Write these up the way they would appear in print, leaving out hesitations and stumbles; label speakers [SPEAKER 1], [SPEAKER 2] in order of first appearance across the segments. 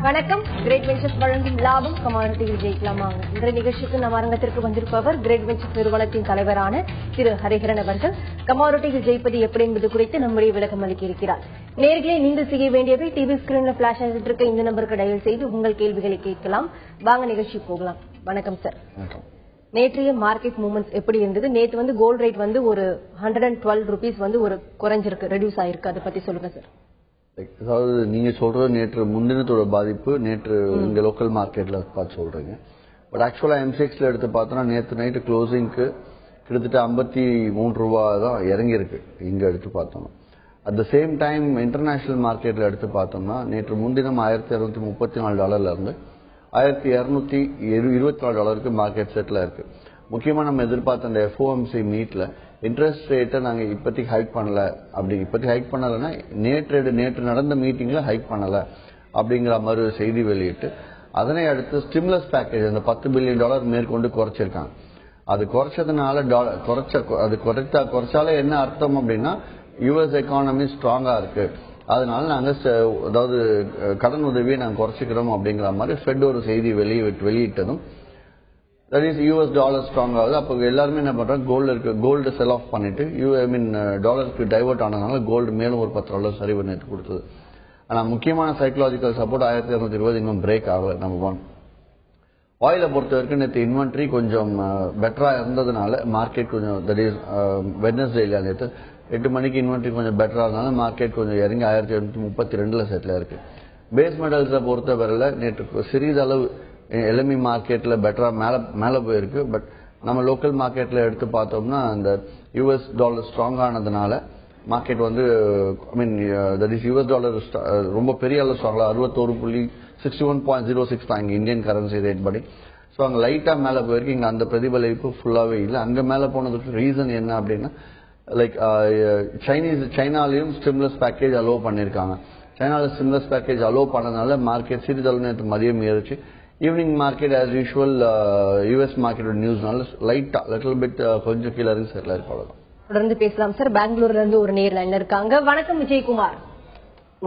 [SPEAKER 1] வணக்கம். Great ventures வழங்கும் லாபம் கமாடிட்டியில் ஜெயிக்கலாமா? இன்றைய நிகழ்ச்சிக்கு நம் அரங்கத்திற்கு வந்திருப்பவர் கிரேட் வெஞ்சர்ஸ் நிறுவனத்தின் தலைவரான திரு ஹரிஹரன் அவர்கள். கமாடிட்டியில் ஜெயிப்பது எப்படி என்பது குறித்து நம்முடைய விளக்கம் அளிக்க இருக்கிறார். நேர்களை நீங்கள் செய்ய வேண்டியவை டிவி ஸ்கிரீன்ல பிளாஷ் ஆகிட்டு இருக்க இந்த நம்பருக்கு டயல் செய்து உங்கள் கேள்விகளை கேட்கலாம். வாங்க நிகழ்ச்சி போகலாம். வணக்கம் சார். நேற்றைய மார்க்கெட் மூவ்மெண்ட்ஸ் எப்படி இருந்தது? நேற்று வந்து கோல்ட் ரேட் வந்து ஒரு 112 ரூபீஸ் வந்து ஒரு குறைஞ்சிருக்கு, ரெடியூஸ் ஆயிருக்கு. அதை பத்தி சொல்லுங்க சார்.
[SPEAKER 2] அதாவது நீங்க சொல்றது நேற்று முன்தினத்தோட பாதிப்பு நேற்று இங்க லோக்கல் மார்க்கெட்ல பார்த்து சொல்றீங்க. பட் ஆக்சுவலா எம்சிஎக்ஸ்ல எடுத்து பார்த்தோம்னா நேற்று நைட்டு க்ளோசிங்க்கு கிட்டத்தட்ட 53 ரூபாய் தான் இறங்கி இருக்கு இங்க எடுத்து பார்த்தோம்னா. At the same time international மார்க்கெட்ல எடுத்து பார்த்தோம்னா நேற்று முன்தினம் $1234 இருந்து $1224 மார்க்கெட் செட்டில் இருக்கு. முக்கியமா நம்ம எதிர்பார்த்த அந்த எஃப்ஓஎம்சி மீட்ல இன்ட்ரெஸ்ட் ரேட்டை நாங்க இப்போதைக்கு ஹைக் பண்ணல, அப்படி இப்போதைக்கு ஹைக் பண்ணலன்னா நேற்று நடந்த மீட்டிங்ல ஹைக் பண்ணல அப்படிங்கிற மாதிரி ஒரு செய்தி வெளியிட்டு அதனை அடுத்து ஸ்டிமுலஸ் பேக்கேஜ் அந்த $10 பில்லியன் மேற்கொண்டு குறைச்சிருக்காங்க. அது குறைச்சதுனால குறைச்சாலே என்ன அர்த்தம் அப்படின்னா யுஎஸ் எக்கானமி ஸ்ட்ராங்கா இருக்கு, அதனால நாங்க அதாவது கடன் உதவியை நாங்க குறைச்சிக்கிறோம் அப்படிங்கிற மாதிரி ஃபெட் ஒரு செய்தி வெளியிட்டதும் that is US dollar strong ஆகுது. அப்போ எல்லாருமே என்ன பண்றாங்க, கோல்டு செல் ஆஃப் பண்ணிட்டு டாலருக்கு டைவர்ட் ஆனதுனால கோல்டு மேலும் ஒரு $10 சரிவு நேற்று கொடுத்தது. ஆனா முக்கியமான சைக்கலாஜிக்கல் சப்போர்ட் 1220 இன்னும் பிரேக் ஆகல. நம்பர் 1. ஆயிலை பொறுத்த வரைக்கும் நேற்று இன்வென்ட்ரி கொஞ்சம் பெட்டரா இருந்ததுனால மார்க்கெட் கொஞ்சம் தட் இஸ் வெட்னஸ்டே இல்லையா நேற்று 8 மணிக்கு இன்வென்ட்ரி கொஞ்சம் பெட்டரா இருந்தனால மார்க்கெட் கொஞ்சம் இறங்கி 1732 செட்டில் இருக்கு. பேஸ் மெட்டல்ஸை பொறுத்த வரையில நேற்று சிறிதளவு எல்எம்இ மார்க்கெட்ல பெட்டரா மேல போயிருக்கு. பட் நம்ம லோக்கல் மார்க்கெட்ல எடுத்து பார்த்தோம்னா அந்த யூஎஸ் டாலர் ஸ்ட்ராங் ஆனதுனால மார்க்கெட் வந்து தட் இஸ் யூஎஸ் டாலர் ரொம்ப பெரிய அளவு ஸ்ட்ராங் 61.06 தான் இங்க இந்தியன் கரன்சி ரேட் படி. ஸோ அங்க லைட்டா மேல போயிருக்கு. இங்க அந்த பிரதிபலிப்பு ஃபுல்லாவே இல்லை. அங்க மேல போனதுக்கு ரீசன் என்ன அப்படின்னா லைக் சைனாலையும் ஸ்டிமுலஸ் பேக்கேஜ் அலோவ் பண்ணிருக்காங்க. சைனால ஸ்டிமுலஸ் பேக்கேஜ் அலோவ் பண்ணதுனால மார்க்கெட் சிறிதளவு நேற்று மதியம் ஏறிச்சு. Evening market as usual US market நியூஸ்னால லைட்டா லிட்டில் பிட் கொஞ்சம் கீழே இருக்கு செட்டில் இருக்கு.
[SPEAKER 1] தொடர்ந்து பேசலாம் சார். பெங்களூர்ல இருந்து ஒரு நேர் லைன்ல இருக்காங்க. வணக்கம் விஜயகுமார்.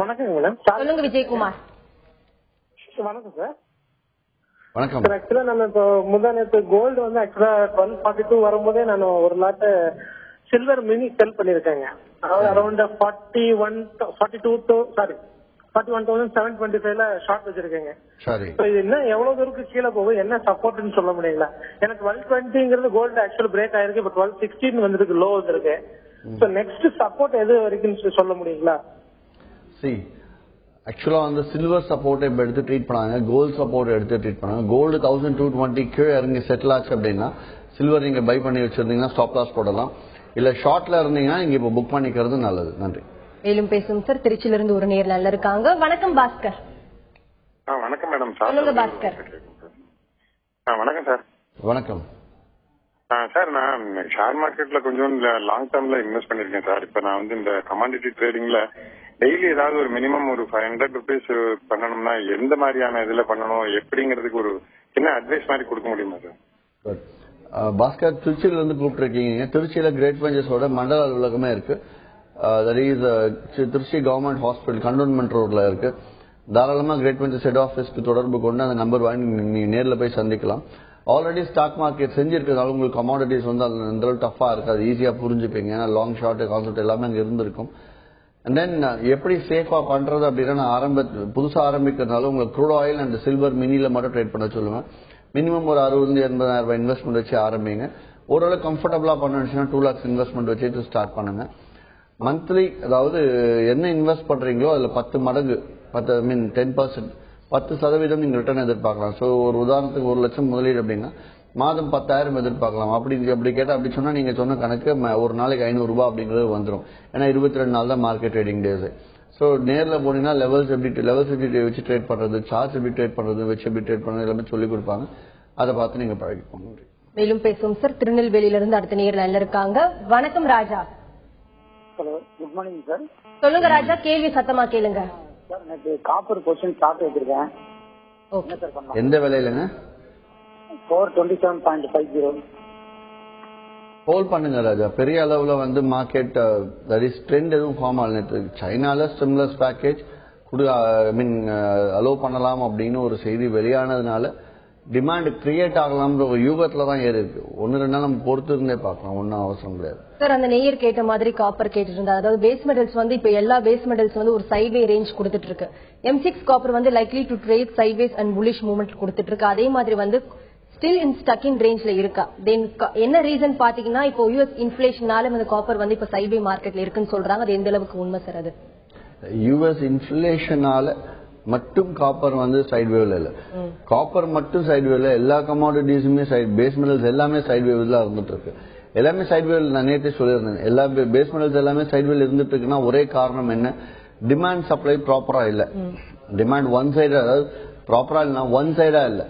[SPEAKER 3] வணக்கம் மேடம்.
[SPEAKER 1] சொல்லுங்க விஜயகுமார்.
[SPEAKER 3] வணக்கம் சார்.
[SPEAKER 2] வணக்கம்.
[SPEAKER 3] ஆக்சுவலா நம்ம இப்போ நேற்று கோல்டு வந்து ஆக்சுவலா 1242 வரும்போதே நான் ஒரு லாட் சில்வர் மினி செல் பண்ணிருக்கேங்க. அதாவது அரௌண்ட் 41,725ல ஷார்ட் வச்சிருக்கேங்க. இது என்ன எவ்வளவு தூரம் கீழே போகும், என்ன சப்போர்ட்னு சொல்ல முடியல. எனக்கு 1220ங்கிறது கோல்டு ஆக்சுவல் பிரேக் ஆயிருக்கு. இப்போ 1216 வந்துருக்கு, லோ வந்துருக்கு. சோ நெக்ஸ்ட் சப்போர்ட் எது வரைக்கும் சொல்ல முடியுங்களா?
[SPEAKER 2] ஆக்சுவலா வந்து சில்வர் சப்போர்ட் இப்ப எடுத்து ட்ரீட் பண்ணாங்க, கோல்டு சப்போர்ட் எடுத்து ட்ரீட் பண்ணாங்க. கோல்டு 1220 கீழே இறங்கி செட்டில் ஆச்சு அப்படின்னா சில்வர் நீங்க பை பண்ணி வச்சிருந்தீங்கன்னா ஸ்டாப் லாஸ் போடலாம். இல்ல ஷார்ட்ல இருந்தீங்கன்னா நீங்க இப்ப புக் பண்ணிக்கிறது நல்லது. நன்றி.
[SPEAKER 1] மேலும் பேசும் சார். திருச்சியில இருந்து ஒரு நேர்ல இருக்காங்க. வணக்கம் பாஸ்கர்.
[SPEAKER 4] வணக்கம் மேடம்.
[SPEAKER 1] சொல்லுங்க பாஸ்கர்.
[SPEAKER 4] வணக்கம் சார்.
[SPEAKER 2] வணக்கம்
[SPEAKER 4] சார். நான் ஷேர் மார்க்கெட்ல கொஞ்சம் லாங் டேர்ம்ல இன்வெஸ்ட் பண்ணிருக்கேன் சார். இப்ப நான் வந்து இந்த கமாடிட்டி ட்ரேடிங்ல டெய்லி ஏதாவது ஒரு மினிமம் ஒரு 500 ருபீஸ் பண்ணணும்னா எந்த மாதிரியான இதுல பண்ணணும் எப்படிங்கிறதுக்கு ஒரு என்ன அட்வைஸ் மாதிரி கொடுக்க முடியுமா சார்?
[SPEAKER 2] பாஸ்கர், திருச்சியில இருந்து கூப்பிட்டு இருக்கீங்க. திருச்சியில கிரேட் வெஞ்சர்ஸோட மண்டல அலுவலகமே இருக்கு. திருச்சி கவர்மெண்ட் ஹாஸ்பிட்டல் கண்டோன்மெண்ட் ரோட்ல இருக்கு. தாராளமா கிரேட் வெஞ்சர்ஸ் ஹெட் ஆபீஸ்க்கு தொடர்பு கொண்டு அந்த நம்பர் வாங்கி நீங்க நேர்ல போய் சந்திக்கலாம். ஆல்ரெடி ஸ்டாக் மார்க்கெட் செஞ்சிருக்கிறதால உங்களுக்கு கமாடிட்டிஸ் வந்து அந்த டஃபா இருக்கு, அது ஈஸியா புரிஞ்சுப்பீங்க. ஏன்னா லாங் ஷார்ட் கான்செப்ட் எல்லாமே அங்க இருந்திருக்கும். அண்ட் தென் எப்படி சேஃபா பண்றது அப்படின்னா புதுசா ஆரம்பிக்கிறதுனால உங்களுக்கு க்ரூட் ஆயில் அண்ட் சில்வர் மினில மட்டும் ட்ரேட் பண்ண சொல்லுவேன். மினிமம் ஒரு 60,000-80,000 இன்வெஸ்ட்மெண்ட் வச்சு ஆரம்பிங்க. ஓரளவு கம்ஃபர்டபுளா பண்ணணும்னா 2 lakhs இன்வெஸ்ட்மெண்ட் வச்சு ஸ்டார்ட் பண்ணுங்க. மந்த்லி அதாவது என்ன இன்வெஸ்ட் பண்றீங்களோ அதுல 10 மடங்கு 10% நீங்க ரிட்டர்ன் எதிர்பார்க்கலாம். சோ ஒரு உதாரணத்துக்கு 1 லட்சம் முதலீடு அப்படின்னா மாதம் 10,000 எதிர்பார்க்கலாம். அப்படி கேட்டா அப்படி சொன்னா நீங்க சொன்ன கணக்கு ஒரு நாளைக்கு 500 ரூபாய் அப்படிங்கிறது வந்துடும். ஏன்னா 22 நாள் தான் மார்க்கெட் ட்ரேடிங் டேஸ். சோ நேர்ல போனீங்கன்னா லெவல்ஸ் எப்படி வச்சு ட்ரேட் பண்றது, சார்ட்ஸ் எப்படி ட்ரேட் பண்றது, வச்சு எப்படி ட்ரேட் பண்றது எல்லாமே சொல்லி கொடுப்பாங்க. அதை பார்த்து நீங்க பழகிக்கோங்க.
[SPEAKER 1] மேலும் பேசும் சார். திருநெல்வேலியில இருந்து அடுத்த நேர்ல இருக்காங்க. வணக்கம் Raja.
[SPEAKER 5] Hello, good morning sir.
[SPEAKER 1] சொல்லுங்க ராஜா, கேள்வி சத்தமா கேளுங்க.
[SPEAKER 5] சார் எனக்கு காப்பர் பொசிஷன் சார்ட் வச்சிருக்கேன்.
[SPEAKER 1] Okay sir.
[SPEAKER 2] எந்த விலையிலங்க?
[SPEAKER 5] 427.50.
[SPEAKER 2] ஹோல்ட் பண்ணுங்க ராஜா. பெரிய அளவுல வந்து மார்க்கெட் ட்ரெண்ட் எதுவும் ஃபார்ம் ஆகல. சைனால ஸ்டிமுலஸ் பேக்கேஜ் அலோவ் பண்ணலாம் அப்படின்னு ஒரு செய்தி வெளியானதுனால டிமாண்ட் கிரியேட் ஆகலாம்ன்ற ஒரு யூகத்துல தான் ஏறி இருக்கு. 1-2 நாள் நம்ம பொறுத்து இருந்தே பார்க்கலாம், ஒன்னும் அவசரம் கிடையாது.
[SPEAKER 1] சார், அந்த நெய்யர் கேட்ட மாதிரி காப்பர் கேட்டு இருந்தா, அதாவது பேஸ் மெட்டல்ஸ் வந்து இப்ப எல்லா பேஸ் மெட்டல்ஸ் வந்து ஒரு சைட்வே ரேஞ்ச் கொடுத்துட்டு இருக்கு. M6 காப்பர் வந்து likely to trade sideways and bullish movement கொடுத்துட்டு இருக்கு. அதே மாதிரி வந்து ஸ்டில் இன் ஸ்டக் இன் ரேஞ்ச்ல இருக்கா? தென் என்ன ரீசன் பாத்தீங்கன்னா இப்போ US இன்ஃபிளேஷனால இந்த காப்பர் வந்து இப்ப சைட்வே மார்க்கெட்ல இருக்குன்னு சொல்றாங்க. அது எந்த அளவுக்கு உண்மை சார்? அது
[SPEAKER 2] US இன்ஃபிளேஷனால மட்டும் காப்பர் வந்து சைட்வேவ்ல இல்ல, காப்பர் மட்டும் சைட்வேவ்ல, எல்லா கமாடிட்டிஸுமே பேஸ் மெட்டல்ஸ் எல்லாமே சைட்வேவ்ல இருந்துட்டு இருக்கு. எல்லாமே சைட்வேவ், நான் நேற்றே சொல்லியிருந்தேன், எல்லா பேஸ் மெட்டல்ஸ் எல்லாமே சைட்வேவ்ல இருந்துட்டு இருக்குன்னா ஒரே காரணம் என்ன? டிமாண்ட் சப்ளை ப்ராப்பரா இல்ல. டிமாண்ட் ஒன் சைடா, அதாவது ப்ராப்பரா இல்லைன்னா ஒன் சைடா இல்ல,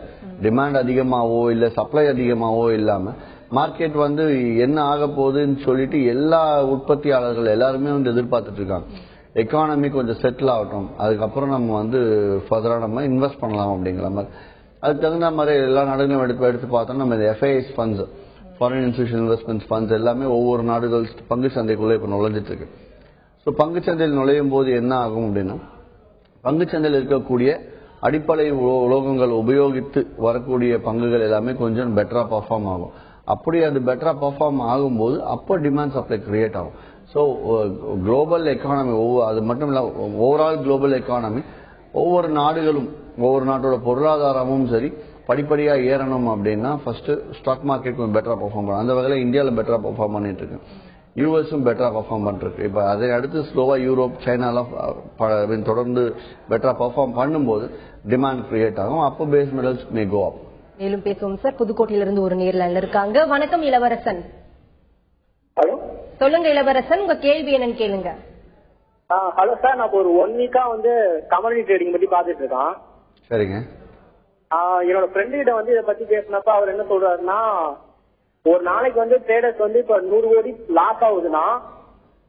[SPEAKER 2] டிமாண்ட் அதிகமாவோ இல்ல சப்ளை அதிகமாவோ இல்லாம மார்க்கெட் வந்து என்ன ஆக போகுதுன்னு சொல்லிட்டு எல்லா உற்பத்தியாளர்கள் எல்லாருமே வந்து எதிர்பார்த்துட்டு இருக்காங்க. எக்கானமி கொஞ்சம் செட்டில் ஆகட்டும், அதுக்கப்புறம் நம்ம வந்து ஃபர்தரா நம்ம இன்வெஸ்ட் பண்ணலாம் அப்படிங்கிற மாதிரி. அதுக்கு தகுந்த மாதிரி எல்லா நாடுகளும் எடுத்து பார்த்தோம்னா நம்ம FIIs funds, foreign institution investment funds எல்லாமே ஒவ்வொரு நாடுகள் பங்கு சந்தைக்குள்ள இப்ப நுழைஞ்சிட்டு இருக்கு. ஸோ பங்கு சந்தையில் நுழையும் போது என்ன ஆகும் அப்படின்னா, பங்கு சந்தையில் இருக்கக்கூடிய அடிப்படை உலோகங்கள் உபயோகித்து வரக்கூடிய பங்குகள் எல்லாமே கொஞ்சம் பெட்டரா பர்ஃபார்ம் ஆகும். அப்படி அது பெட்டரா பர்ஃபார்ம் ஆகும்போது அப்போ டிமாண்ட் சப்ளை கிரியேட் ஆகும். ஸோ குளோபல் எக்கானமி, அது மட்டும் இல்ல ஓவரால் குளோபல் எக்கானமி, ஒவ்வொரு நாடுகளும் ஒவ்வொரு நாட்டோட பொருளாதாரமும் சரி படிப்படியா ஏறணும் அப்படின்னா ஃபர்ஸ்ட் ஸ்டாக் மார்க்கெட் கொஞ்சம் பெட்டரா பெர்ஃபார்ம் பண்ணும். அந்த வகையில் இந்தியாவில் பெட்டரா பெர்ஃபார்ம் பண்ணிட்டு இருக்கு, யூஎஸும் பெட்டரா பெர்ஃபார்ம் பண்ணிருக்கு. இப்ப அதை அடுத்து ஸ்லோவா யூரோப், சைனாலாம் தொடர்ந்து பெட்டரா பெர்ஃபார்ம் பண்ணும்போது டிமாண்ட் கிரியேட் ஆகும். அப்போ பேஸ் மெட்டல்ஸ் மே கோ அப்.
[SPEAKER 1] மேலும் பேசுவோம் சார். புதுக்கோட்டையிலிருந்து ஒரு நேர்ல இருக்காங்க. வணக்கம் இளவரசன்.
[SPEAKER 5] ஹலோ,
[SPEAKER 1] சொல்லுங்க இளவரசன், உங்க கேள்வி என்னன்னு கேளுங்க.
[SPEAKER 5] ஹலோ சார், நான் ஒரு 1 வீக்கா வந்து கமாடிட்டி ட்ரேடிங் பத்தி பாத்துட்டு இருக்கேன்.
[SPEAKER 2] சரிங்க.
[SPEAKER 5] என்னோட ஃப்ரெண்டு கிட்ட வந்து இதை பத்தி பேசினப்ப அவர் என்ன சொல்றாருன்னா, ஒரு நாளைக்கு வந்து ட்ரேடர்ஸ் வந்து இப்ப 100 கோடி லாஸ் ஆகுதுன்னா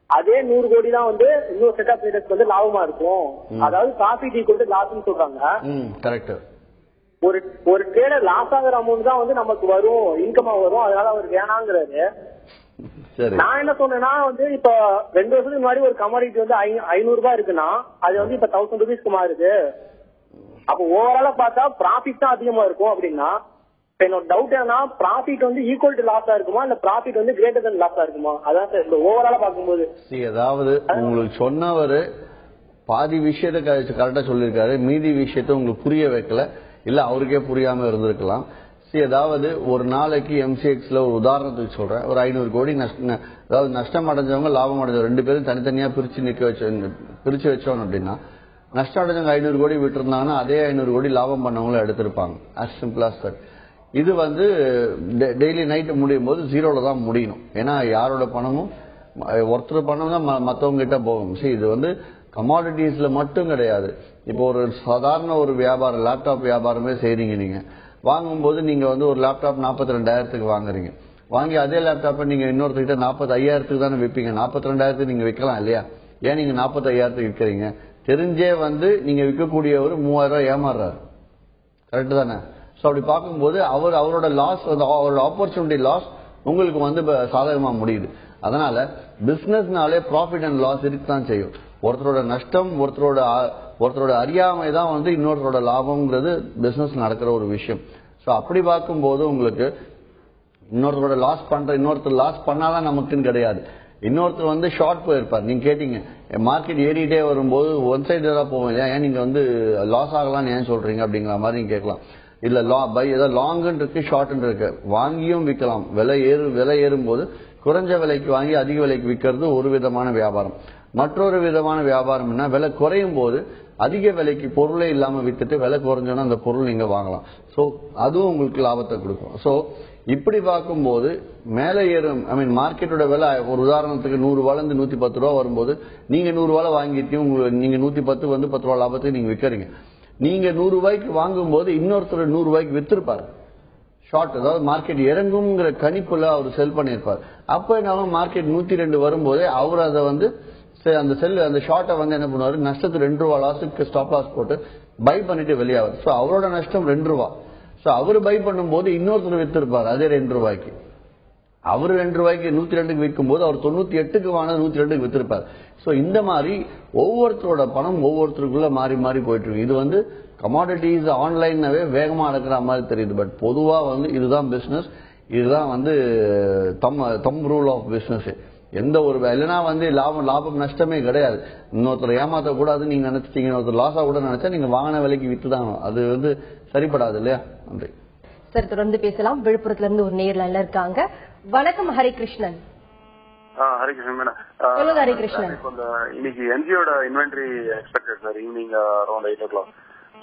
[SPEAKER 5] அதே 100 கோடி தான் வந்து இன்னொரு செட் ஆஃப் ட்ரேடர்ஸ் வந்து லாபமா இருக்கும். அதாவது ப்ராஃபிட் ஈக்குவல் லாஸ்ன்னு சொல்றாங்க. ஒரு ட்ரேடர் லாஸ் ஆகிற அமௌண்ட் தான் வந்து நமக்கு வரும், இன்கமா வரும், அதனால அவர் வேணாங்கிறாரு. நான் என்ன சொன்னேன்னா வந்து இப்ப 2 வருஷத்துக்கு முன்னாடி ஒரு கமாடிட்டி வந்து 500 ரூபாய் இருக்குன்னா அது வந்து இப்ப 1000 ரூபீஸ்க்கு மாறுது. அப்ப ஓவராலா பார்த்தா ப்ராஃபிட் தான் அதிகமா இருக்கும் அப்படின்னா என்னோட டவுட் என்னன்னா, ப்ராஃபிட் வந்து ஈக்குவல் டு லாஸா இருக்குமா இல்ல ப்ராஃபிட் வந்து கிரேட்டர் தென் லாஸா இருக்குமா? அதான் சார் இந்த ஓவராலா பார்க்கும்போது.
[SPEAKER 2] அதாவது உங்களுக்கு சொன்னவரு பாதி விஷயத்த கரெக்டா சொல்லிருக்காரு, மீதி விஷயத்த உங்களுக்கு புரிய வைக்கல, இல்ல அவருக்கே புரியாம இருந்திருக்கலாம். அதாவது ஒரு நாளைக்கு MCXல ஒரு உதாரணத்துக்கு சொல்றேன், ஒரு 500 கோடி அதாவது நஷ்டம் அடைஞ்சவங்க லாபம் அடைஞ்சவங்க 2 பேரும் தனித்தனியா பிரிச்சு வச்சோம் அப்படின்னா, நஷ்டம் அடைஞ்சவங்க 500 கோடி விட்டுருந்தாங்கன்னா அதே 500 கோடி லாபம் பண்ணவங்களும் எடுத்திருப்பாங்க. As simple as that. இது வந்து டெய்லி நைட்டு முடியும் போது 0ல தான் முடியணும். ஏன்னா யாரோட பணமும் ஒருத்தர் பணம் தான் மற்றவங்க கிட்ட போகும். இது வந்து கமாடிட்டிஸ்ல மட்டும் கிடையாது. இப்போ ஒரு சாதாரண ஒரு வியாபாரம், லேப்டாப் வியாபாரமே செய்றீங்க. நீங்க வாங்கும்போது நீங்க வந்து ஒரு லேப்டாப் 42,000க்கு வாங்குறீங்க. வாங்கி அதே லேப்டாப்பை நீங்க இன்னொருத்தர்கிட்ட 45,000க்கு தானே விற்பீங்க. 42,000க்கு நீங்க விற்கலாம் இல்லையா? ஏன் நீங்க 45,000க்கு விற்கிறீங்க? தெரிஞ்சே வந்து நீங்க விற்கக்கூடிய ஒரு 3,000 ரூபாய் ஏமாறுறாரு. கரெக்ட் தானே? சோ அப்படி பார்க்கும்போது அவரோட லாஸ், அவரோட ஆப்பர்ச்சுனிட்டி லாஸ் உங்களுக்கு வந்து சாதகமா முடியுது. அதனால பிசினஸ்னாலே ப்ராஃபிட் அண்ட் லாஸ் இருக்குதான் செய்யும். ஒருத்தரோட நஷ்டம், ஒருத்தரோட அறியாமை தான் வந்து இன்னொருத்தரோட லாபம்ங்கிறது பிசினஸ் நடக்கிற ஒரு விஷயம். சோ அப்படி பார்க்கும்போது உங்களுக்கு இன்னொருத்தரோட இன்னொருத்தர் லாஸ் பண்ணாதான் நமக்குன்னு கிடையாது. இன்னொருத்தர் வந்து ஷார்ட் போயிருப்பார். நீங்க கேட்டீங்க மார்க்கெட் ஏறிட்டே வரும்போது ஒன் சைடா போவோம் இல்லையா, ஏன் நீங்க வந்து லாஸ் ஆகலாம்னு ஏன் சொல்றீங்க அப்படிங்கிற மாதிரி நீங்க கேட்கலாம். இல்ல லாங் இருக்கு, ஷார்ட் இருக்கு, வாங்கியும் விற்கலாம். விலை ஏறும் போது குறைஞ்ச விலைக்கு வாங்கி அதிக விலைக்கு விற்கிறது ஒரு விதமான வியாபாரம். மற்றொரு விதமான வியாபாரம் என்ன, விலை குறையும் போது அதிக விலைக்கு பொருளே இல்லாம வித்துட்டு விலை குறைஞ்சோன்னா அந்த பொருள் நீங்க வாங்கலாம். சோ அதுவும் உங்களுக்கு லாபத்தை கொடுக்கும். சோ இப்படி பார்க்கும்போது மேலே ஏறும், மார்க்கெட்டோட விலை ஒரு உதாரணத்துக்கு 100 ரூபாயிலிருந்து 110 ரூபா வரும்போது நீங்க 100 ரூபாய் வாங்கிட்டீங்க, நீங்க 110 வந்து 10 ரூபாய் லாபத்துக்கு நீங்க விற்கிறீங்க. நீங்க 100 ரூபாய்க்கு வாங்கும் போது இன்னொருத்தர் 100 ரூபாய்க்கு வித்திருப்பாரு. ஷார்ட், அதாவது மார்க்கெட் இறங்குங்கிற கணிப்புல அவர் செல் பண்ணிருப்பார். அப்ப என்ன, மார்க்கெட் 102 வரும்போதே அவர் அதை வந்து அந்த ஷார்ட்டை வந்து என்ன பண்ணுவாரு, நஷ்டத்துக்கு 2 ரூபாய் லாஸுக்கு ஸ்டாப் லாஸ் போட்டு பை பண்ணிட்டு வெளியாவார். சோ அவரோட நஷ்டம் 2 ரூபாய். சோ அவரு பை பண்ணும் போது இன்னொருத்தர் வித்திருப்பாரு அதே 2 ரூபாய்க்கு. அவர் 2 ரூபாய்க்கு 102க்கு விற்கும் போது அவர் 98க்கு வாங்கினது 102க்கு வித்திருப்பார். சோ இந்த மாதிரி ஒவ்வொருத்தரோட பணம் ஒவ்வொருத்தருக்குள்ள மாறி மாறி போயிட்டு இருக்கு. இது வந்து கமாடிட்டிஸ் ஆன்லைன்னாவே வேகமா நடக்கிற மாதிரி தெரியுது. பட் பொதுவா வந்து இதுதான் பிசினஸ், இதுதான் வந்து தம் ரூல் ஆஃப் பிசினஸ். எந்த ஒரு இல்லைன்னா வந்து லாபம் நஷ்டமே கிடையாது. இன்னொருத்தர் ஏமாத்த கூடாது நீங்க நினைச்சிட்டீங்க, இன்னொருத்தர் லாஸா கூட நினைச்சா நீங்க வாங்கின விலைக்கு வித்துதான். அது வந்து சரிப்படாது இல்லையா? நன்றி
[SPEAKER 1] சார். தொடர்ந்து பேசலாம். விழுப்புரத்துல இருந்து ஒரு நேர்ல இருக்காங்க. வணக்கம் ஹரிகிருஷ்ணன்.
[SPEAKER 6] ஹரிகிருஷ்ணன் மேடம்.
[SPEAKER 1] சொல்லுங்க ஹரிகிருஷ்ணன்.
[SPEAKER 6] இன்னைக்கு என்ஜியோட inventory expected sir evening around 8 o'clock.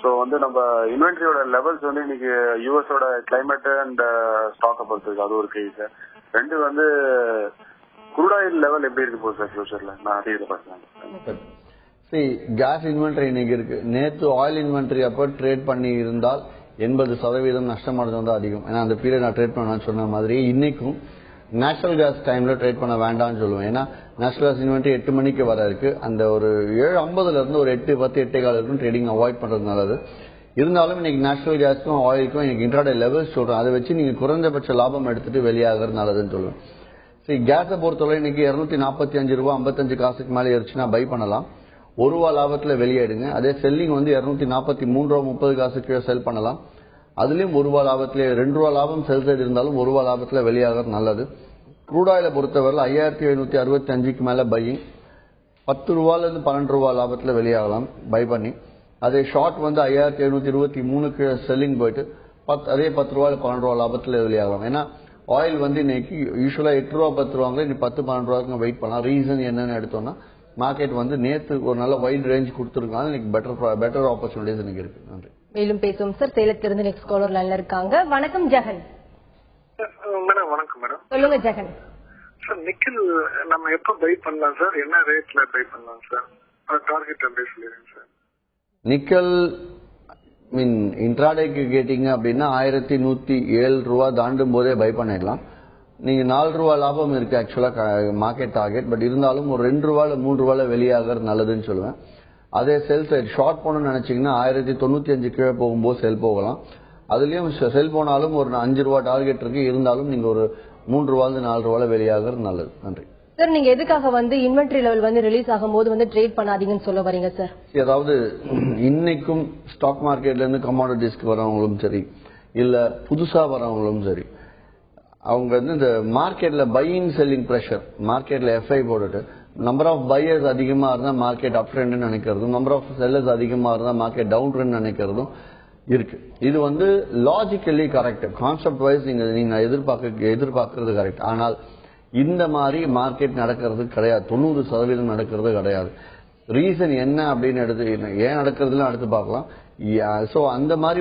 [SPEAKER 6] So வந்து நம்ம இன்வென்ட்ரியோட லெவல்ஸ் வந்து இன்னைக்கு யூஎஸோட கிளைமேட் அண்ட் ஸ்டாக் பொறுத்து அது ஒரு கேள்வி சார். 2 வந்து குரூட் ஆயில் லெவல் எப்படி இருக்கு போகுது சார் ஃபியூச்சர்ல? நான் அதே பார்த்தேன்.
[SPEAKER 2] கேஸ் இன்வென்ட்ரி இன்னைக்கு இருக்கு. நேற்று ஆயில் இன்வென்ட்ரி அப்ப ட்ரேட் பண்ணி இருந்தால் 80% நஷ்டமானது வந்து அதிகம். ஏன்னா அந்த பீரியட் நான் ட்ரேட் பண்ண சொன்ன மாதிரி இன்னைக்கும் நேச்சுரல் கேஸ் டைம்ல ட்ரேட் பண்ண வேண்டாம்னு சொல்லுவேன். ஏன்னா நேச்சுரல் கேஸ் இன்வென்ட்ரி 8 மணிக்கு வர இருக்கு. அந்த ஒரு 7:50 இருந்து ஒரு 8:10 8:15 வரைக்கும் ட்ரேடிங் அவாய்ட் பண்றது நல்லது. இருந்தாலும் இன்னைக்கு நேச்சுரல் கேஸ்க்கும் ஆயிலுக்கும் இன்னைக்கு இன்ட்ராடே லெவல்ஸ் சொல்றேன். அதை வச்சு நீங்க குறைந்தபட்ச லாபம் எடுத்துட்டு வெளியாகிறது நல்லதுன்னு சொல்லுவேன். சரி, கேஸை பொறுத்தவரை இன்னைக்கு 245 ரூபாய் 55 காசுக்கு மேலே ஏறிச்சுன்னா பை பண்ணலாம். ₹1 லாபத்துல வெளியேடுங்க. அதே செல்லிங் வந்து 243 ரூபாய் 30 காசுக்கு செல் பண்ணலாம். அதுலயும் ₹1 லாபத்திலே ₹2 லாபம் செல் சைடு இருந்தாலும் ₹1 லாபத்துல வெளியாகிறது நல்லது. க்ரூட் ஆயில பொறுத்தவரை 5765க்கு மேல பையிங், ₹10 இருந்து ₹12 லாபத்துல வெளியாகலாம் பை பண்ணி. அதே ஷார்ட் வந்து 5723க்கு செல்லிங் போயிட்டு அதே ₹10 ₹12 லாபத்துல வெளியாகலாம். ஏன்னா ஆயில் வந்து இன்னைக்கு யூஸ்வலா ₹8 ₹10 இன்னைக்கு ₹10-12 வெயிட் பண்ணலாம். ரீசன் என்னன்னு எடுத்தோம்னா மார்க்கெட் வந்து நேத்து ஒரு நல்ல வைட் ரேஞ்ச் கொடுத்துருக்காங்க. இன்னைக்கு பெட்டர் ஆப்பர்ச்சுனிட்டிஸ் இன்னைக்கு இருக்கு. நன்றி.
[SPEAKER 1] மேலும் பேசுவோம் சார். சேலத்திலிருந்து நெக்ஸ்ட் காலர் லைன்ல இருக்காங்க. வணக்கம் ஜெகன்.
[SPEAKER 7] மேடம் வணக்கம் மேடம்.
[SPEAKER 1] சொல்லுங்க ஜெகன்.
[SPEAKER 7] சார் நிக்கல் நம்ம எப்ப பை பண்ணலாம் சார்? என்ன ரேட்ல பை பண்ணலாம் சார்? டார்கெட் அப்படியே சொல்லிடுங்க சார்.
[SPEAKER 2] நிக்கல் இன்ட்ராடேக்கு கேட்டீங்க அப்படின்னா 1107 ரூபாய் தாண்டும் போதே பை பண்ணிடலாம். நீங்க ₹4 லாபம் இருக்கு ஆக்சுவலா மார்க்கெட் டார்கெட். பட் இருந்தாலும் ஒரு ₹2 ₹3 வெளியாகிறது நல்லதுன்னு சொல்லுவேன். அதே செல் சைட் ஷார்ட் போகணும்னு நினைச்சீங்கன்னா 1095 கீழே போகும்போது செல் போகலாம். அதுலயும் செல் போனாலும் ஒரு ₹5 டார்கெட் இருக்கு. இருந்தாலும் நீங்க ஒரு ₹3 4 வெளியாகிறது நல்லது. நன்றி
[SPEAKER 1] சார். நீங்க எதுக்காக வந்து இன்வென்ட்ரி லெவல் வந்து ரிலீஸ் ஆகும்போது வந்து ட்ரேட் பண்ணாதீங்கன்னு சொல்ல வரீங்க சார்?
[SPEAKER 2] அதாவது இன்னைக்கும் ஸ்டாக் மார்க்கெட்ல இருந்து கமாடிட்டிஸ்க்கு வரவங்களும் சரி, இல்ல புதுசா வரவங்களும் சரி, அவங்க வந்து இந்த மார்க்கெட்ல பையிங் செல்லிங் பிரஷர், மார்க்கெட்ல எஃப்ஐ போட்டுட்டு நம்பர் ஆஃப் பையர்ஸ் அதிகமா இருந்தா மார்க்கெட் அப் ட்ரெண்ட் நினைக்கிறதும், நம்பர் ஆஃப் செல்லர்ஸ் அதிகமா இருந்தா மார்க்கெட் டவுன் ட்ரெண்ட் நினைக்கிறதும் இருக்கு. இது வந்து லாஜிக்கலி கரெக்ட், கான்செப்ட் வைஸ் நீங்க எதிர்பார்க்கறது கரெக்ட். ஆனால் இந்த மாதிரி மார்க்கெட் நடக்கிறது கிடையாது. 90% நடக்கிறது கிடையாது. ரீசன் என்ன அப்படின்னு ஏன் நடக்கிறதுலாம் அடுத்து பார்க்கலாம். சோ அந்த மாதிரி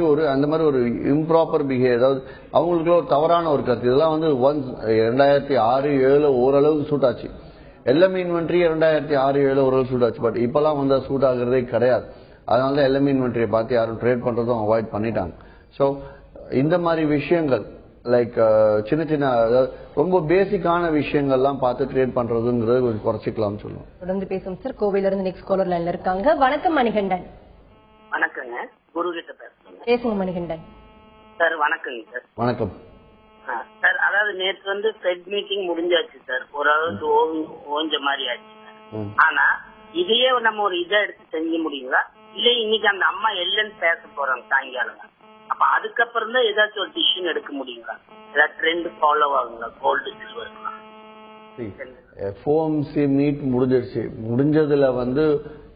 [SPEAKER 2] ஒரு இம்ப்ராப்பர் பிஹேவியர், அதாவது அவங்களுக்கு ஒரு தவறான ஒரு கருத்து. இதெல்லாம் வந்து 2006-7 ஓரளவுக்கு சூட் ஆச்சு. எல்எம் இன்வென்ட்ரி 2006-7 ஓரளவு சூட் ஆச்சு. பட் இப்பெல்லாம் வந்து சூட் ஆகுறதே கிடையாது. அதனாலதான் எல்எம் இன்வென்ட்ரியை பார்த்து யாரும் ட்ரேட் பண்றதும் அவாய்ட் பண்ணிட்டாங்க. சோ இந்த மாதிரி விஷயங்கள் லைக் சின்ன சின்ன ரொம்ப பேசிக்கான விஷயங்கள்லாம் பார்த்து ட்ரேட் பண்றதுங்கிறது கொஞ்சம் குறைச்சிக்கலாம் சொல்லுவோம்.
[SPEAKER 1] தொடர்ந்து பேசும் சார். கோவையில இருந்து நெக்ஸ்ட் காலர் லைன்ல இருக்காங்க. வணக்கம் மணிகண்டன்.
[SPEAKER 8] வணக்கங்க, குரு கிட்ட பேசுறேன்.
[SPEAKER 1] பேசுங்க மணிகண்டன்
[SPEAKER 8] சார். வணக்கங்க சார்.
[SPEAKER 2] வணக்கம்
[SPEAKER 8] சார். அதாவது நேற்று வந்து ஃபெட் மீட்டிங் முடிஞ்சாச்சு சார். ஓரளவுக்கு ஓஞ்ச மாதிரி ஆச்சு. ஆனா இதையே நம்ம ஒரு இதை எடுத்து செஞ்ச முடியுங்களா? இல்ல இன்னைக்கு அந்த அம்மா எல்லன்னு பேச போறாங்க சாயங்காலம். அப்ப அதுக்கப்புறம் தான் ஏதாச்சும் ஒரு டிசிஷன் எடுக்க முடியுங்களா? ஏதாவது ட்ரெண்ட் ஃபாலோ ஆகுங்களா? கோல்டு சில்வர்லாம்
[SPEAKER 2] FOMC மீட் முடிஞ்சிருச்சு. முடிஞ்சதுல வந்து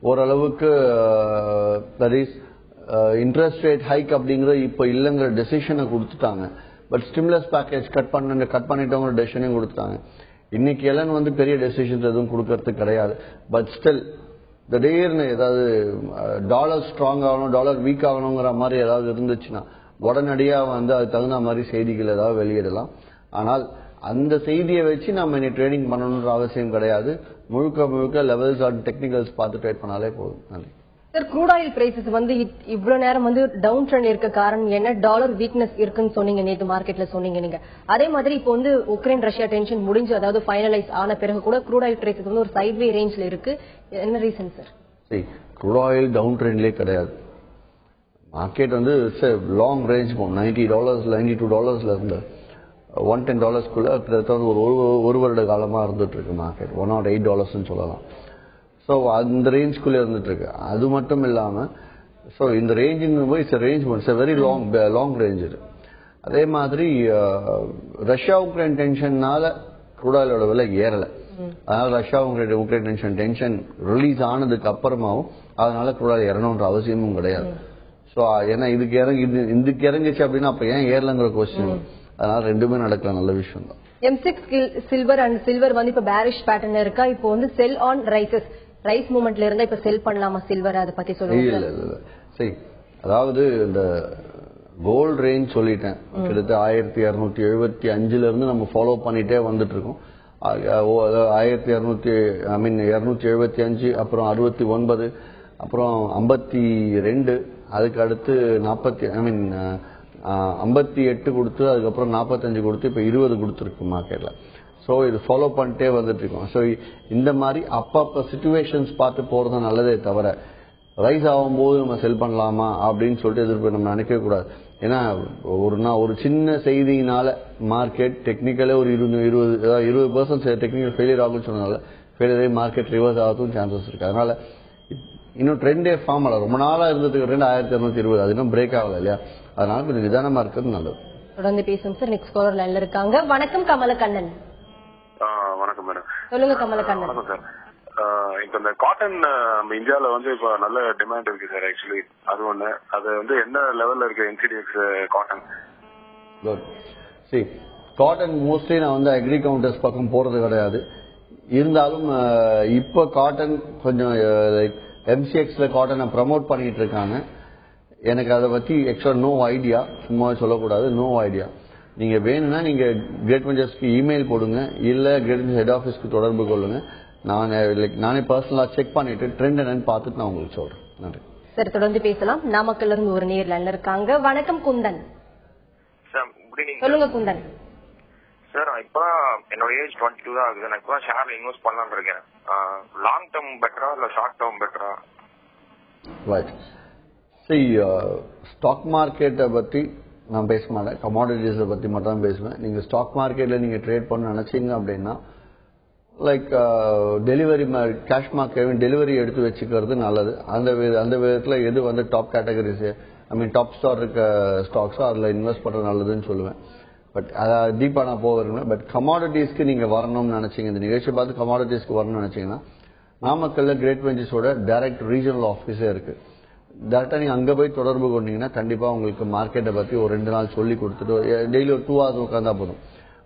[SPEAKER 2] ஓரளவுக்கு இன்ட்ரெஸ்ட் ரேட் ஹைக் அப்படிங்கறது இப்ப இல்லங்கிற டெசிஷனை கொடுத்துட்டாங்க. பட் ஸ்டிமுலஸ் பேக்கேஜ் கட் பண்ணிட்டவங்க டெசிஷனையும் கொடுத்துட்டாங்க. இன்னைக்கு எல்லாம் வந்து பெரிய டெசிஷன்ஸ் எதுவும் கொடுக்கறது கிடையாது. பட் ஸ்டில் திடீர்னு ஏதாவது டாலர் ஸ்ட்ராங் ஆகணும், டாலர் வீக் ஆகணுங்கிற மாதிரி ஏதாவது இருந்துச்சுன்னா உடனடியா வந்து அது தகுந்த மாதிரி செய்திகள் ஏதாவது வெளியிடலாம். ஆனால் அந்த செய்தியை வச்சு நம்ம இனி ட்ரேடிங் பண்ணணும்ன்ற அவசியம் கிடையாது. முழுக்க லெவல்ஸ் அண்ட் டெக்னிக்கல்ஸ் பார்த்து ட்ரேட் பண்ணாலே போதும். நன்றி
[SPEAKER 1] சார். க்ரூட் ஆயில் பிரைசஸ் வந்து இவ்வளவு நேரம் வந்து டவுன் ட்ரெண்ட் இருக்க காரணம் என்ன? டாலர் வீக்னஸ் இருக்குன்னு சொன்னீங்க நேற்று மார்க்கெட்ல சொன்னீங்க நீங்க. அதே மாதிரி இப்போ வந்து உக்ரைன் ரஷ்யா டென்ஷன் முடிஞ்சு அதாவது ஃபைனலைஸ் ஆன பிறகு கூட க்ரூட் ஆயில் பிரைசஸ் வந்து ஒரு சைட்வே ரேஞ்ச்ல இருக்கு. என்ன reason sir?
[SPEAKER 2] Crude oil down ட்ரெண்ட்லேயே கிடையாது. மார்க்கெட் வந்து லாங் ரேஞ்ச் போகும். $90 $92 இருந்து $110 ஒரு வருட காலமா இருந்துட்டு இருக்கு மார்க்கெட். $108 சொல்லலாம். ஸோ அந்த ரேஞ்சுக்குள்ளே இருந்துட்டு இருக்கு. அது மட்டும் இல்லாம ஸோ இந்த ரேஞ்சுங்கும் போது இட்ஸ் வெரி லாங் ரேஞ்ச் இது. அதே மாதிரி ரஷ்யா உக்ரைன் டென்ஷன்னால க்ரூட் ஆயிலோட விலை ஏறல. அதனால ரஷ்யா உக்ரைன் டென்ஷன் ரிலீஸ் ஆனதுக்கு அப்புறமாவும் அதனால க்ரூட் ஆயில் இறங்கணுன்ற அவசியமும் கிடையாது. ஸோ ஏன்னா இதுக்கு இறங்குச்சு அப்படின்னா அப்ப ஏன் ஏறலங்கிற கொஸ்டின். அதனால ரெண்டுமே நடக்கலாம், நல்ல விஷயம் தான்.
[SPEAKER 1] M6 சில்வர் அண்ட் சில்வர் வந்து இப்ப பேரிஷ் பேட்டர்ன் இருக்கா, இப்போ வந்து செல் ஆன் ரைஸ் மூவ்மெண்ட்ல இருந்தா இப்ப செல் பண்ணலாமா சில்வர், அதை பத்தி சொல்லுங்க.
[SPEAKER 2] இல்ல சரி, அதாவது இந்த கோல்ட் ரேஞ்ச் சொல்லிட்டேன். கிட்டத்தட்ட 1275 இருந்து நம்ம ஃபாலோ பண்ணிட்டே வந்துட்டு இருக்கோம். 275, அப்புறம் 69, அப்புறம் 52, அதுக்கு அடுத்து 58 கொடுத்து, அதுக்கப்புறம் 45 கொடுத்து, இப்ப 20 கொடுத்துருக்கு மார்க்கெட்ல. ஸோ இது ஃபாலோ பண்ணிட்டே வந்துட்டு இருக்கோம். ஸோ இந்த மாதிரி அப்பப்ப சிச்சுவேஷன்ஸ் பார்த்து போறது நல்லதே தவிர ரைஸ் ஆகும்போது நம்ம செல் பண்ணலாமா அப்படின்னு சொல்லிட்டு எதிர்ப்பு நம்ம நினைக்கவே கூடாது. ஏன்னா ஒரு சின்ன செய்தியினால மார்க்கெட் டெக்னிக்கலே ஒரு 20% டெக்னிக்கல் ஃபெயிலியர் ஆகும்னு சொன்னதால ஃபெயிலியர் மார்க்கெட் ரிவர்ஸ் ஆகிறதுக்கும் சான்சஸ் இருக்கு. அதனால இன்னும் ட்ரெண்டே ஃபார்ம் ஆகல. ரொம்ப நாளா இருந்ததுக்கு ட்ரெண்ட் 1220, அது இன்னும் பிரேக் ஆகல இல்லையா. அதனால கொஞ்சம் நிதானமா இருக்கிறது நல்லது.
[SPEAKER 1] தொடர்ந்து பேசும் சார். நெக்ஸ்ட் காலர் லைன்ல இருக்காங்க. வணக்கம் கமலக்கண்ணன்.
[SPEAKER 6] வணக்கம் மேடம்.
[SPEAKER 1] சொல்லுங்க கமலக்கண்ணன்.
[SPEAKER 6] வணக்கம் சார். இப்ப இந்த காட்டன் நம்ம இந்தியாவில வந்து இப்ப நல்ல டிமாண்ட் இருக்கு சார். ஆக்சுவலி அது ஒண்ணு. அது வந்து என்ன லெவல்ல இருக்கு NCDX காட்டன்?
[SPEAKER 2] காட்டன் மோஸ்ட்லி நான் வந்து அக்ரி கவுண்டர்ஸ் பக்கம் போறது கிடையாது. இருந்தாலும் இப்ப காட்டன் கொஞ்சம் MCXல காட்டனை ப்ரமோட் பண்ணிட்டு இருக்காங்க. எனக்கு அதை பத்தி எக்ஸ்ட்ரா நோ ஐடியா, சும்மா சொல்லக்கூடாது, நோ ஐடியா. நீங்க வேணும்னா நீங்க கிரேட் வெஞ்சர்ஸ்க்கு இமெயில் போடுங்க, இல்ல கிரேட் வெஞ்சர்ஸ் ஹெட் ஆஃபீஸ்க்கு தொடர்பு கொள்ளுங்க. நானே பர்சனலா செக் பண்ணிட்டு ட்ரெண்ட் என்னன்னு பார்த்துட்டு நான் உங்களுக்கு சொல்றேன். நன்றி
[SPEAKER 1] சார். தொடர்ந்து பேசலாம். நாமக்கல்ல இருந்து ஒரு நேர் லைன்ல இருக்காங்க. வணக்கம் குந்தன். சொல்லுங்க குந்தன்.
[SPEAKER 9] சார் இப்ப என்னோட ஏஜ் 22 தான் ஆகுது. நான் இப்ப ஷேர்ல இன்வெஸ்ட் பண்ணலாம்னு இருக்கேன். லாங் டர்ம் பெட்டரா இல்ல ஷார்ட் டர்ம் பெட்டரா?
[SPEAKER 2] ஸ்டாக் மார்க்கெட்டை பத்தி நான் பேச மாட்டேன், கமாடிட்டிஸை பத்தி மட்டும் தான் பேசுவேன். நீங்க ஸ்டாக் மார்க்கெட்ல நீங்க ட்ரேட் பண்ண நினைச்சீங்க அப்படின்னா like delivery cash market delivery எடுத்து வச்சுக்கிறது நல்லது. அந்த விதத்துல எது வந்து டாப் கேட்டகரிஸ் டாப் ஸ்டார் இருக்க ஸ்டாக்ஸோ அதுல இன்வெஸ்ட் பண்றது நல்லதுன்னு சொல்லுவேன். பட் டீப்பா நான் போகிறேன். பட் கமாடிட்டிஸ்க்கு நீங்க வரணும்னு நினைச்சீங்க, இந்த நிகழ்ச்சி பார்த்து கமாடிட்டிஸ்க்கு வரணும்னு நினைச்சீங்கன்னா நாமக்கல்ல கிரேட் வெஞ்சர்ஸோட டைரக்ட் ரீஜனல் ஆஃபீஸே இருக்கு. டேரக்டா நீங்க அங்க போய் தொடர்பு கொண்டீங்கன்னா கண்டிப்பா உங்களுக்கு மார்க்கெட்டை பத்தி ஒரு 2 நாள் சொல்லி கொடுத்துட்டு, டெய்லி ஒரு 2 hours உட்கார்ந்தா போதும்,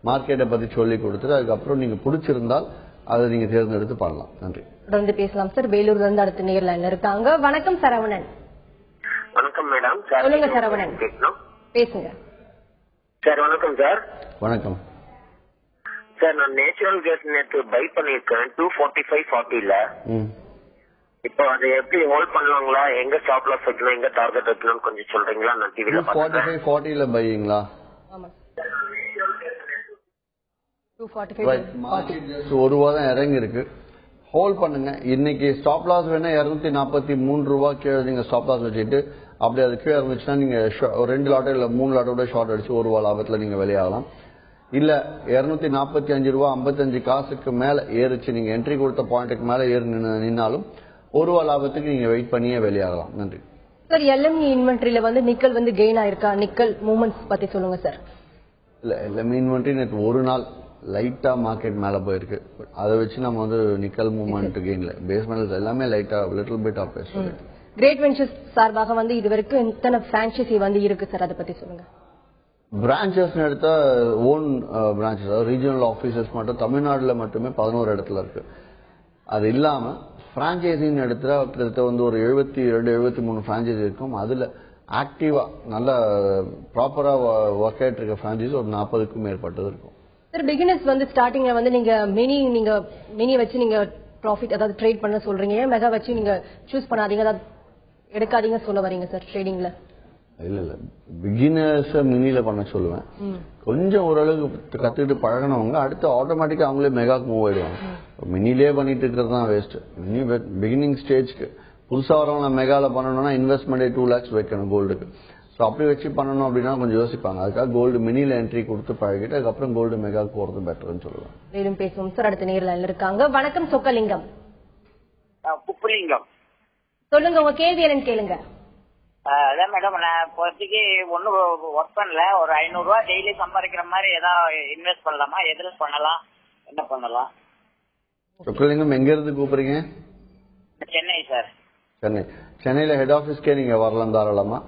[SPEAKER 2] மார்க்கெட்டை பத்தி சொல்லி கொடுத்துட்டு அதுக்கப்புறம் நீங்க பிடிச்சிருந்தால் அதை நீங்க தேர்ந்தெடுத்து பண்ணலாம். நன்றி.
[SPEAKER 1] தொடர்ந்து பேசலாம் சார். வேலூர்ல இருந்து அடுத்த நேர் லைன்ல இருக்காங்க. வணக்கம் சரவணன்.
[SPEAKER 10] வணக்கம் மேடம்.
[SPEAKER 1] சொல்லுங்க சரவணன், பேசுங்க
[SPEAKER 10] சார். வணக்கம் சார்.
[SPEAKER 2] வணக்கம்
[SPEAKER 10] சார். நான் நேச்சுரல் கேஸ் நேற்று பை பண்ணிருக்கேன் 245.40ல. இப்போ அதை எப்படி ஹோல்ட் பண்ணலாங்களா, எங்க ஸ்டாப் லாஸ் வைக்கணும், எங்க டார்கெட் வைக்கணும் கொஞ்சம் சொல்றீங்களா? நான் டிவில
[SPEAKER 2] 245.40ல பையிங்களா?
[SPEAKER 1] ஆமா.
[SPEAKER 2] ஒரு ரூபா தான் இறங்கி இருக்கு, ஹோல்ட் பண்ணுங்க. இன்னைக்கு ஸ்டாப் லாஸ் வேணா 243 ரூபாய் கீழே நீங்க ஸ்டாப் லாஸ் வச்சுட்டு அப்படி அது கீழே இருந்துச்சுன்னா நீங்க 2 லாட்டோ இல்ல 3 லாட்டோட ஷார்ட் அடிச்சு 1 ரூபா லாபத்துல நீங்க வெளியாகலாம். இல்ல 245 ரூபாய் 55 காசுக்கு மேல ஏறிச்சு, நீங்க என்ட்ரி கொடுத்த பாயிண்ட்டுக்கு மேல ஏறி நின்னாலும் 1 ரூபா லாபத்துக்கு நீங்க வெயிட் பண்ணியே வெளியாகலாம். நன்றி
[SPEAKER 1] சார். LME இன்வென்ட்ரியில வந்து நிக்கல் வந்து கெயின் ஆயிருக்கா? நிக்கல் மூவ்மெண்ட்ஸ் பத்தி சொல்லுங்க சார்.
[SPEAKER 2] இல்ல LME இன்வென்ட்ரி நேற்று ஒரு நாள் லைட்டா மார்க்கெட் மேல போயிருக்கு. அதை வச்சு நம்ம வந்து நிக்கல் மூவ்மெண்ட் கெயின்ல பேஸ்மெண்ட் எல்லாமே லைட்டா little bit of
[SPEAKER 1] great ventures சார்பாக வந்து இது வரைக்கும் எத்தனை பிரான்ச்சைசி வந்து இருக்கு சார், அதை பத்தி சொல்லுங்க.
[SPEAKER 2] பிரான்சஸ் எடுத்தா ஓன் பிரான்சஸ், ரீஜனல் ஆபீசஸ் மட்டும் தமிழ்நாடுல மட்டுமே 11 இடத்துல இருக்கு. அது இல்லாம பிரான்சைசின்னு எடுத்தா கிட்டத்தட்ட வந்து ஒரு 72-73 பிரான்சைசி இருக்கும். அதுல ஆக்டிவா நல்ல ப்ராப்பரா ஒர்க் ஆயிட்டு இருக்க பிரான்சைசி ஒரு 40க்கும் மேற்பட்டது இருக்கும்.
[SPEAKER 1] சார், பிகினர்ஸ் வந்து ஸ்டார்டிங்ல வந்து நீங்க மினி வச்சு நீங்க ப்ராஃபிட் அதாவது ட்ரேட் பண்ண சொல்றீங்க, ஏன் மெகா வச்சு நீங்க சூஸ் பண்ணாதீங்க, அதாவது எடுக்காதீங்க சொல்ல வரீங்க சார் ட்ரேடிங்ல? இல்ல
[SPEAKER 2] பிகினர்ஸ் மினில பண்ண சொல்லுவேன். கொஞ்சம் ஓரளவுக்கு கத்துக்கிட்டு பழகினவங்க அடுத்து ஆட்டோமேட்டிக்கா அவங்களே மெகாக்கு மூவ் ஆயிடுவாங்க. மினிலே பண்ணிட்டு இருக்கிறது தான் வேஸ்ட். மினி பிகினிங் ஸ்டேஜ்க்கு புதுசா வரவங்க மெகால பண்ணணும்னா இன்வெஸ்ட்மெண்ட் 2 lakhs வைக்கணும் கோல்டுக்கு. ஸோ அப்படி வச்சு பண்ணணும் அப்படின்னா கொஞ்சம் யோசிப்பாங்க. அதுக்காக கோல்டு மினில என்ட்ரி கொடுத்து பழகிட்டு அதுக்கப்புறம் கோல்டு மெகா போறது பெட்டர்னு சொல்லுவாங்க.
[SPEAKER 1] மேலும் பேசுவோம் சார். அடுத்த நேரில் இருக்காங்க. வணக்கம் சொக்கலிங்கம்.
[SPEAKER 11] புப்புலிங்கம்.
[SPEAKER 1] சொல்லுங்க, உங்க கேள்வி என்னன்னு கேளுங்க.
[SPEAKER 11] அதான் மேடம், நான் இப்போதைக்கு ஒன்னும் ஒர்க் பண்ணல. ஒரு 500 ரூபாய் டெய்லி சம்பாதிக்கிற மாதிரி ஏதாவது இன்வெஸ்ட் பண்ணலாமா? எதுல பண்ணலாம், என்ன பண்ணலாம்?
[SPEAKER 2] சொக்கலிங்கம் எங்க இருந்து கூப்பிடுறீங்க?
[SPEAKER 11] சென்னை சார்.
[SPEAKER 2] சென்னையில ஹெட் ஆபீஸ்க்கே நீங்க வரலாம் தாராளமா.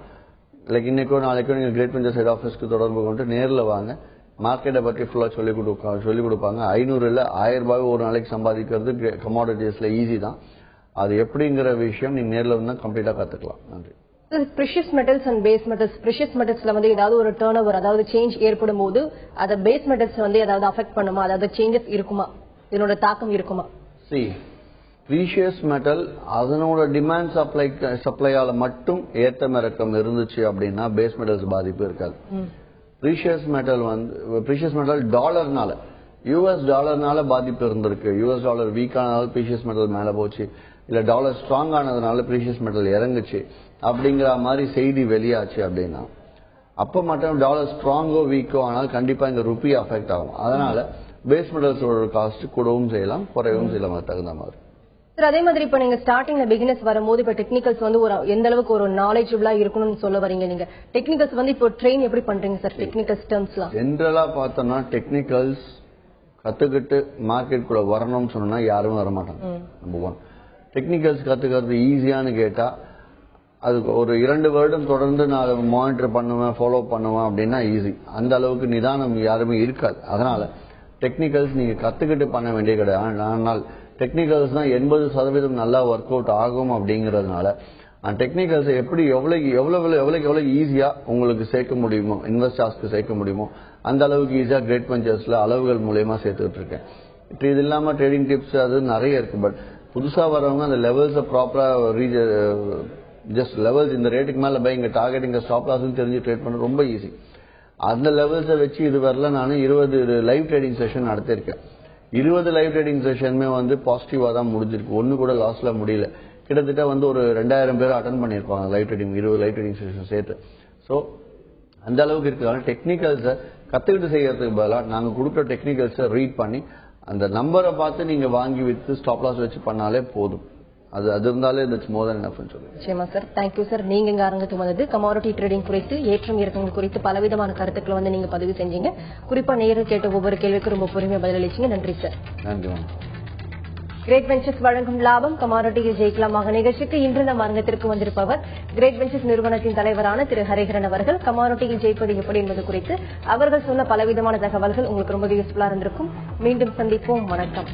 [SPEAKER 2] லைக் இன்னைக்கோ நாளைக்கோ நீங்க கிரேட் வெஞ்சர்ஸ் ஹெட் ஆபீஸ்க்கு தொடர்பு கொண்டு நேரில் வாங்க. மார்க்கெட்டை பற்றி ஃபுல்லா சொல்லி கொடுப்பாங்க. 500 இல்ல 1000 ரூபாய் ஒரு நாளைக்கு சம்பாதிக்கிறது கமாடிட்டிஸ்ல ஈஸி தான். அது எப்படிங்கிற விஷயம் நீங்க நேரில் வந்து கம்ப்ளீட்டா கத்துக்கலாம். நன்றி.
[SPEAKER 1] Precious metals and base metals. Precious மெட்டல்ஸ்ல வந்து ஏதாவது ஒரு டர்ன் ஓவர், அதாவது சேஞ்ச் ஏற்படும் போது அதை பேஸ் மெட்டல்ஸ் வந்து ஏதாவது அஃபெக்ட் பண்ணுமா? அதாவது சேஞ்சஸ் இருக்குமா? இதனோட தாக்கம் இருக்குமா?
[SPEAKER 2] ப்ரீஷியஸ் மெட்டல் அதனோட டிமாண்ட் சப்ளையால மட்டும் ஏற்றம் இறக்கம் இருந்துச்சு அப்படின்னா பேஸ் மெட்டல்ஸ் பாதிப்பு இருக்காது. ப்ரீஷியஸ் மெட்டல் டாலர்னால, யூஎஸ் டாலர்னால பாதிப்பு இருந்திருக்கு. யூஎஸ் டாலர் வீக் ஆனதால ப்ரீஷியஸ் மெட்டல் மேல போச்சு, இல்ல டாலர் ஸ்ட்ராங் ஆனதுனால ப்ரீஷியஸ் மெட்டல் இறங்குச்சு அப்படிங்கிற மாதிரி செய்தி வெளியாச்சு அப்படின்னா அப்ப மட்டும் டாலர் ஸ்ட்ராங்கோ வீக்கோ ஆனால் கண்டிப்பா இங்க ருபி அஃபெக்ட் ஆகும். அதனால பேஸ் மெட்டல்ஸோட காஸ்ட் கூடவும் செய்யலாம், குறையவும் செய்யலாம் தகுந்த மாதிரி.
[SPEAKER 1] அதே மாதிரி இப்ப நீங்க ஸ்டார்டிங்ல பிகினர்ஸ் வரும்போது இப்ப டெக்னிக்கல்ஸ் வந்து ஒரு எந்த அளவுக்கு ஒரு நாலேஜபிளா இருக்கணும்னு சொல்ல வரீங்க நீங்க? டெக்னிக்கல்ஸ் வந்து இப்போ ட்ரெயின் எப்படி பண்றீங்க சார்? டெக்னிக்கல்ஸ் டர்ம்ஸ்லாம்
[SPEAKER 2] ஜெனரலா பார்த்தோம்னா டெக்னிக்கல்ஸ் கத்துக்கிட்டு மார்க்கெட் குள்ள வரணும்னு சொன்னா யாருமே வர மாட்டாங்க. நம்பர் 1. டெக்னிக்கல்ஸ் கத்துக்கிறது ஈஸியானு கேட்டா அதுக்கு ஒரு 2 வருடம் தொடர்ந்து நான் மானிட்டர் பண்ணுவேன், ஃபாலோ பண்ணுவேன் அப்படின்னா ஈஸி. அந்த அளவுக்கு நிதானம் யாருமே இருக்காது. அதனால டெக்னிக்கல்ஸ் நீங்க கத்துக்கிட்டு பண்ண வேண்டிய கிடையாது. ஆனால் டெக்னிக்கல்ஸ் தான் 80% நல்லா ஒர்க் அவுட் ஆகும் அப்படிங்கறதுனால டெக்னிக்கல்ஸ் எப்படி எவ்வளவு ஈஸியா உங்களுக்கு சேர்க்க முடியுமோ, இன்வெஸ்டர்ஸ்க்கு சேர்க்க முடியுமோ அந்த அளவுக்கு ஈஸியா கிரேட் வெஞ்சர்ஸ்ல அளவுகள் மூலமா சேர்த்துட்டு இருக்கேன். இது இல்லாம ட்ரேடிங் டிப்ஸ் அது நிறைய இருக்கு. பட் புதுசா வரவங்க அந்த லெவல்ஸை ப்ராப்பரா ஜஸ்ட் லெவல்ஸ் இந்த ரேட்டுக்கு மேல பை இங்க டார்கெட் இங்க ஸ்டாப் லாஸ் தெரிஞ்சு ட்ரேட் பண்ண ரொம்ப ஈஸி. அந்த லெவல்ஸை வச்சு இது வரல நான் 20 லைவ் ட்ரேடிங் செஷன் நடத்திருக்கேன். 20 லைவ் ட்ரேடிங் செஷனுமே வந்து பாசிட்டிவா தான் முடிஞ்சிருக்கு. ஒன்னு கூட லாஸ்ல முடியல. கிட்டத்தட்ட வந்து ஒரு 2000 பேர் அட்டன் பண்ணிருப்பாங்க live trading, 20 live trading session சேர்த்து. சோ அந்த அளவுக்கு இருக்கிறதால டெக்னிக்கல்ஸை கத்துக்கிட்டு செய்யறதுக்கு பதிலாக நாங்க கொடுக்குற டெக்னிக்கல்ஸை ரீட் பண்ணி அந்த நம்பரை பார்த்து நீங்க வாங்கி வித்து ஸ்டாப் லாஸ் வச்சு பண்ணாலே போதும். அது இருந்தாலே இட்ஸ் மோர் தென் எனஃப் சொல்லுங்க.
[SPEAKER 1] நிச்சயமா சார். Thank you sir. நீங்க இங்க அரங்கத்துக்கு வந்தது கமாடிட்டி ட்ரேடிங் குறித்து, ஏற்றம் இறக்கங்கள் குறித்து பலவிதமான கருத்துக்களை வந்து நீங்க பதிவு செஞ்சீங்க. குறிப்பா நேரில் கேட்ட ஒவ்வொரு கேள்விக்கும் ரொம்ப பொறுமையா பதிலளிச்சீங்க. நன்றி சார்.
[SPEAKER 2] நன்றி.
[SPEAKER 1] கிரேட் வெஞ்சர்ஸ் வழங்கும் லாபம் கமாடிட்டியில் ஜெயிக்கலாமாக நிகழ்ச்சிக்கு இன்று நம் அரங்கத்திற்கு வந்திருப்பவர் கிரேட் வெஞ்சர்ஸ் நிறுவனத்தின் தலைவரான திரு ஹரிஹரன் அவர்கள். கமாடிட்டியில் ஜெயிப்பது எப்படி என்பது குறித்து அவர்கள் சொன்ன பலவிதமான தகவல்கள் உங்களுக்கு ரொம்ப யூஸ்ஃபுல்லா இருந்திருக்கும். மீண்டும் சந்திப்போம். வணக்கம்.